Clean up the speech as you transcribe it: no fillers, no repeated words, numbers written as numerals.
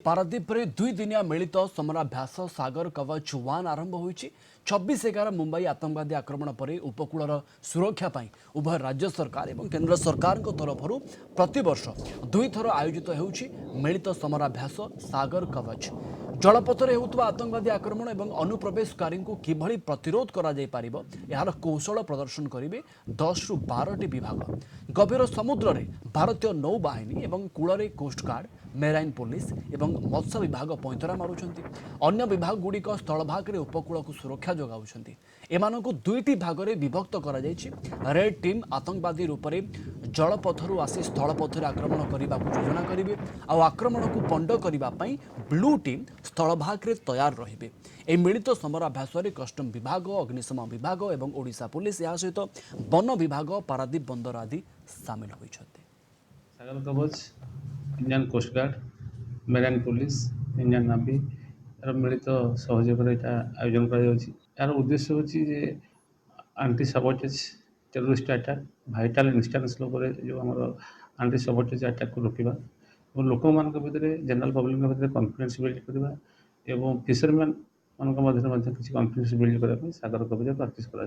पारादीप रे 2 दिनिया मिलित समराभ्यास सागर कवच 1 आरंभ होईछि। 26/11 मुंबई आतंकवादी आक्रमण पर उपकूलर सुरक्षा पाई उभय राज्य सरकार और केंद्र सरकार तरफ प्रतिवर्ष 2 थर आयोजित होउछि मिलित समराभ्यास सागर कवच। जलपथरे होउतबा आतंकवादी आक्रमण और अनुप्रवेशकारी को किभली प्रतिरोध करा जाय पारिबो यार कौशल प्रदर्शन करिवे 10 रु 12 टी विभाग। गभीर समुद्र रे भारतीय नौबाहिनी और कूलरे कोस्टगार्ड मेराइन पुलिस और मत्स्य विभाग पैंतरा मारुछंती। अन्य विभाग गुड़िक स्थलभाग में उपकूल को सुरक्षा जोगाउछंती। एमानकु दुईटी भागरे विभक्त करा जायछि। रेड टीम आतंकवादी रूप में जलपथरु आसी स्थलपथरे आक्रमण करने को योजना करेंगे और आक्रमण को पंड करने ब्लू टीम स्थलभाग में तैयार रहिबे। ए मिलित समराभ्यास कस्टम विभाग अग्निशम विभाग और ओडिशा पुलिस या सहित वन विभाग पारादीप बंदर आदि सामिल होइछंती। Sagar Kavach Indian coast guard marine police Indian navy यार मिलित सहयोग आयोजन यार उद्देश्य हूँ anti sabotage terrorist attack vital instance जो आम आंटी सबटेज अटैक को रोकवा और लोक मान जनरल पब्लिक भितर कॉन्फिडेंस बिल्ड करवा और फिशरमैन मान किसी कॉन्फिडेंस बिल्ड करने सागर कवच प्रैक्टिस कर।